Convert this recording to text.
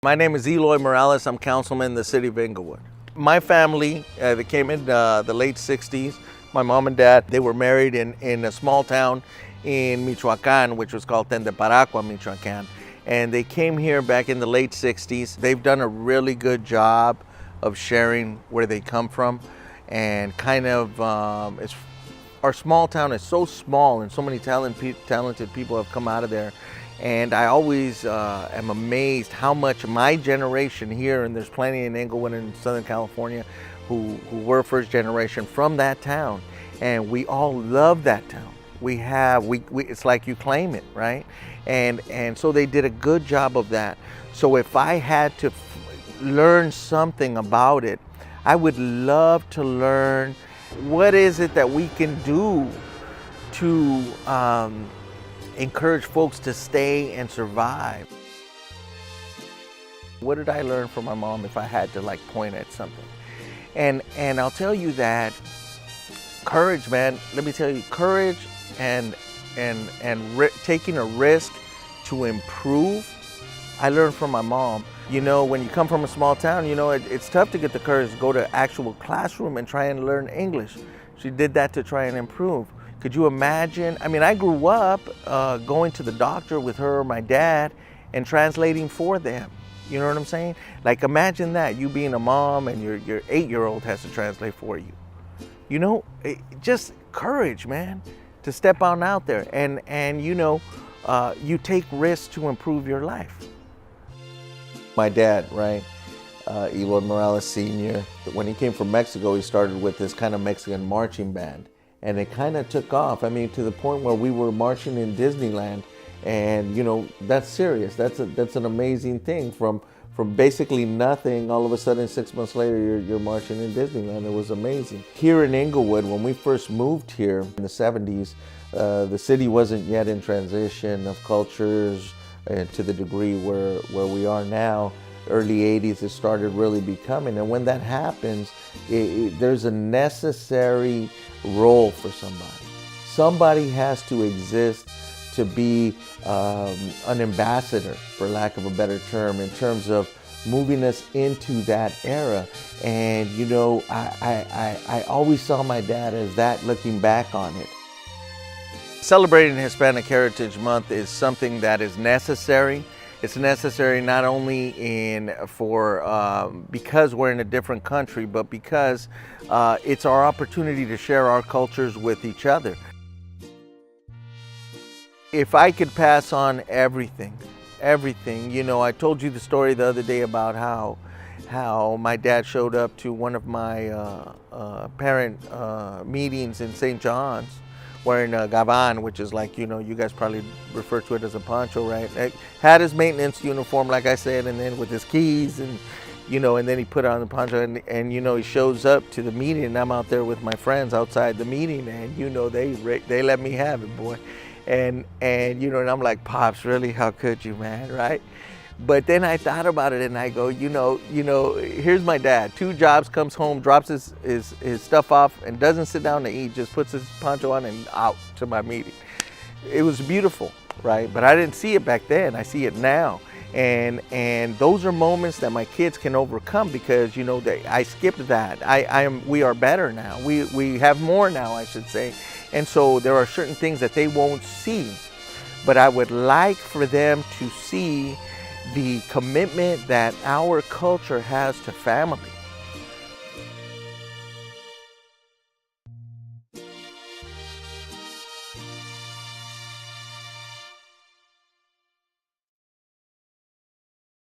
My name is Eloy Morales. I'm councilman in the City of Inglewood. My family, they came in the late 60s. My mom and dad, they were married in a small town in Michoacan, which was called Tenteparacua, Michoacan. And they came here back in the late 60s. They've done a really good job of sharing where they come from. And kind of, our small town is so small and so many talented people have come out of there. And I always am amazed how much my generation here, and there's plenty in Inglewood and Southern California who were first generation from that town, and we all love that town. It's like you claim it, right? And so they did a good job of that. So if I had to learn something about it, I would love to learn what is it that we can do to encourage folks to stay and survive. What did I learn from my mom if I had to point at something? And I'll tell you that courage, man, let me tell you, courage and taking a risk to improve, I learned from my mom. You know, when you come from a small town, you know, it's tough to get the courage to go to actual classroom and try and learn English. She did that to try and improve. Could you imagine? I mean, I grew up going to the doctor with her or my dad and translating for them. You know what I'm saying? Like, imagine that, you being a mom and your 8-year-old has to translate for you. You know, just courage, man, to step on out there and you know, you take risks to improve your life. My dad, right? Eloy Morales Sr., when he came from Mexico, he started with this kind of Mexican marching band. And it kind of took off. I mean, to the point where we were marching in Disneyland, and you know, that's serious. That's an amazing thing. From basically nothing, all of a sudden 6 months later, you're marching in Disneyland. It was amazing. Here in Inglewood, when we first moved here in the 70s, the city wasn't yet in transition of cultures to the degree where we are now. Early 80s, it started really becoming, and when that happens, there's a necessary role for somebody. Somebody has to exist to be an ambassador, for lack of a better term, in terms of moving us into that era. And you know, I always saw my dad as that, looking back on it. Celebrating Hispanic Heritage Month is something that is necessary. It's necessary not only because we're in a different country, but because it's our opportunity to share our cultures with each other. If I could pass on everything, you know, I told you the story the other day about how my dad showed up to one of my parent meetings in St. John's, wearing a gabán, which is like, you know, you guys probably refer to it as a poncho, right? Had his maintenance uniform, like I said, and then with his keys, and you know, and then he put on the poncho, and you know, he shows up to the meeting, and I'm out there with my friends outside the meeting, and you know, they let me have it, boy, and you know, and I'm like, Pops, really? How could you, man, right? But then I thought about it and I go, you know, here's my dad, 2 jobs, comes home, drops his stuff off and doesn't sit down to eat, just puts his poncho on and out to my meeting. It was beautiful, right? But I didn't see it back then, I see it now. And those are moments that my kids can overcome because, you know, I skipped that. We are better now. We have more now, I should say. And so there are certain things that they won't see, but I would like for them to see the commitment that our culture has to family.